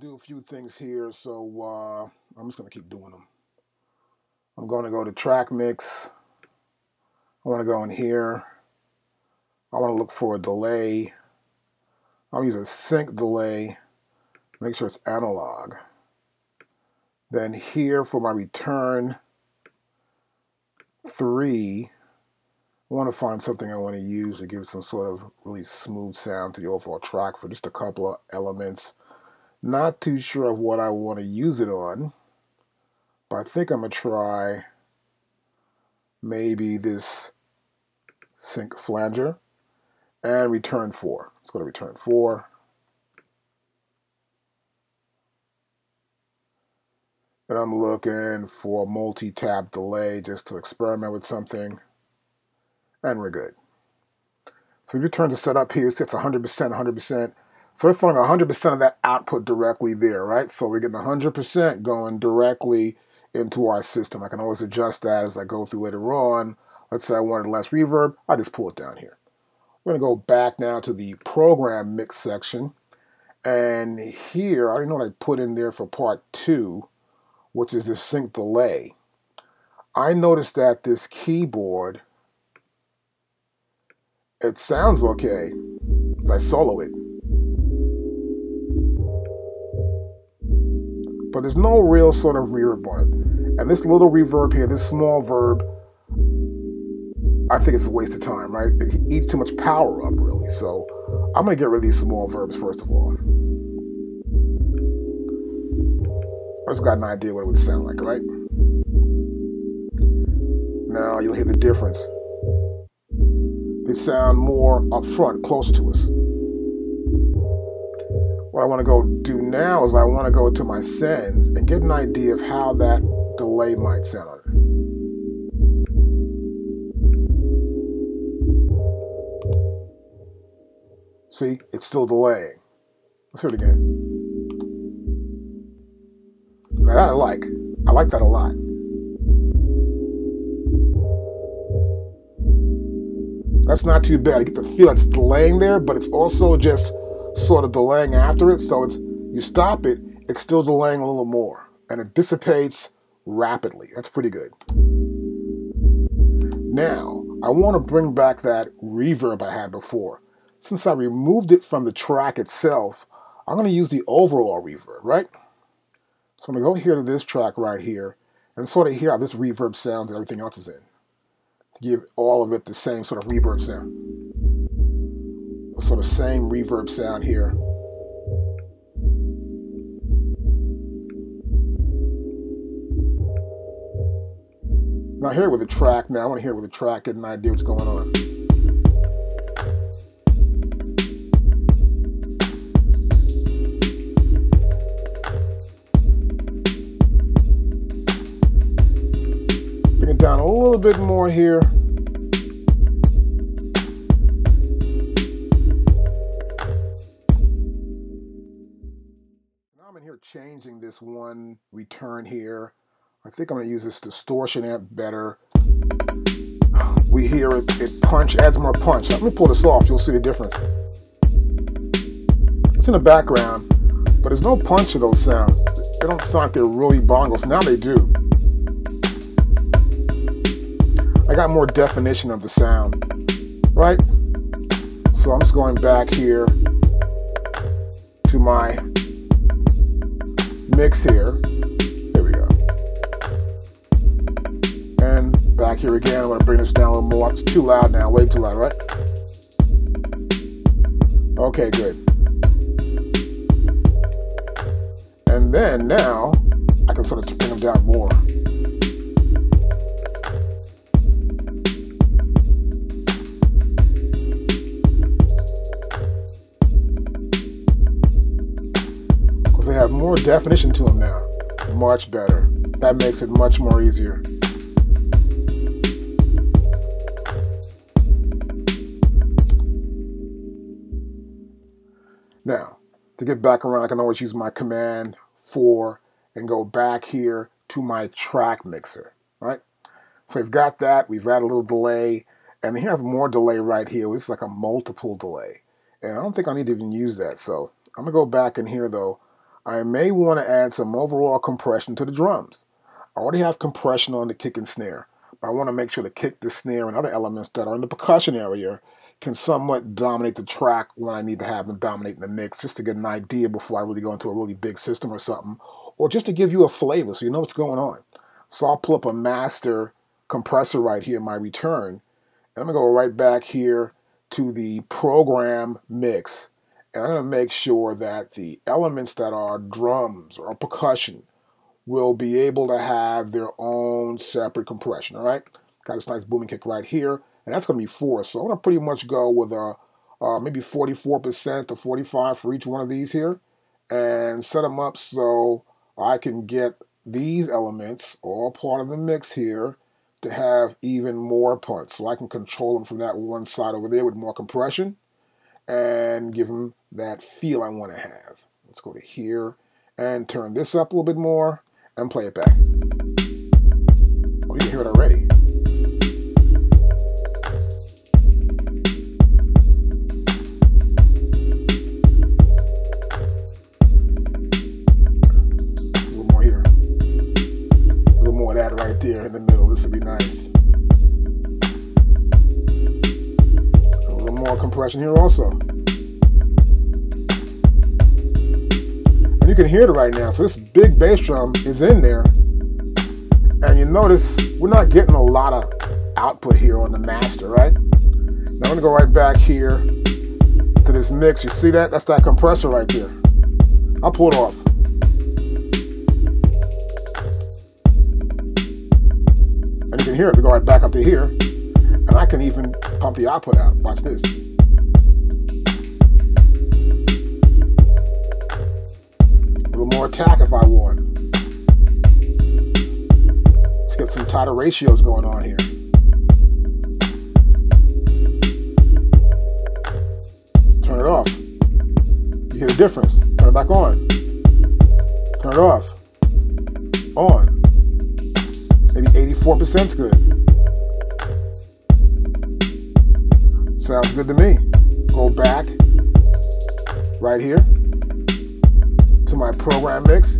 do a few things here, so I'm just going to keep doing them. I'm going to go to track mix. I want to go in here. I want to look for a delay. I'll use a sync delay. Make sure it's analog. Then here for my return 3, I want to find something I want to use to give some sort of really smooth sound to the overall track for just a couple of elements. Not too sure of what I want to use it on, but I think I'm going to try maybe this sync flanger and return 4. Let's go to return 4. And I'm looking for multi-tap delay just to experiment with something. And we're good. So if you turn the setup here, see it's 100%, 100%. So we're throwing 100% of that output directly there, right? So we're getting 100% going directly into our system. I can always adjust that as I go through later on. Let's say I wanted less reverb. I just pull it down here. We're going to go back now to the program mix section. And here, I already know what I put in there for part 2, which is the sync delay. I noticed that this keyboard, it sounds okay as I solo it. But there's no real sort of reverb on it. And this little reverb here, this small verb, I think it's a waste of time, right? It eats too much power up, really. So I'm going to get rid of these small verbs first of all. I just got an idea what it would sound like, right? Now you'll hear the difference. They sound more up front, closer to us. What I want to go do now is I want to go to my sends and get an idea of how that delay might sound on it. See, it's still delaying. Let's hear it again. Now that I like that a lot. That's not too bad. I get the feel it's delaying there, but it's also just sort of delaying after it. So it's, you stop it, it's still delaying a little more. And it dissipates rapidly. That's pretty good. Now, I want to bring back that reverb I had before. Since I removed it from the track itself, I'm going to use the overall reverb, right? So I'm going to go here to this track right here and sort of hear how this reverb sounds and everything else is in. To give all of it the same sort of reverb sound. The sort of same reverb sound here. Now here with the track, now I want to hear with the track, get an idea what's going on. Bring it down a little bit more here. Now I'm in here changing this one return here. I think I'm going to use this distortion amp better. We hear it punch, adds more punch. Let me pull this off, you'll see the difference. It's in the background, but there's no punch to those sounds. They don't sound like they're really bongos. Now they do. I got more definition of the sound, right? So I'm just going back here to my mix here. There we go. And back here again, I'm going to bring this down a little more. It's too loud now, way too loud, right? Okay, good. And then now, I can sort of bring them down more. They have more definition to them now. Much better. That makes it much more easier. Now, to get back around, I can always use my Command 4 and go back here to my track mixer, right? So we've got that. We've added a little delay. And then you have more delay right here. It's like a multiple delay. And I don't think I need to even use that. So I'm going to go back in here, though. I may want to add some overall compression to the drums. I already have compression on the kick and snare, but I want to make sure the kick, the snare, and other elements that are in the percussion area can somewhat dominate the track when I need to have them dominate in the mix, just to get an idea before I really go into a really big system or something, or just to give you a flavor so you know what's going on. So I'll pull up a master compressor right here in my return, and I'm going to go right back here to the program mix, and I'm going to make sure that the elements that are drums or percussion will be able to have their own separate compression, all right? Got this nice booming kick right here, and that's going to be 4. So I'm going to pretty much go with maybe 44% to 45 for each one of these here, and set them up so I can get these elements, all part of the mix here, to have even more punch. So I can control them from that one side over there with more compression and give them that feel I want to have. Let's go to here and turn this up a little bit more and play it back. Oh, you can hear it already. A little more here. A little more of that right there in the middle. This would be nice. A little more compression here also. You can hear it right now. So this big bass drum is in there, and you notice we're not getting a lot of output here on the master, right? Now I'm gonna go right back here to this mix. You see that? That's that compressor right there. I'll pull it off. And you can hear it. We go right back up to here, and I can even pump the output out. Watch this. More attack if I want. Let's get some tighter ratios going on here. Turn it off. You hear the difference. Turn it back on. Turn it off. On. Maybe 84% is good. Sounds good to me. Go back right here to my program mix.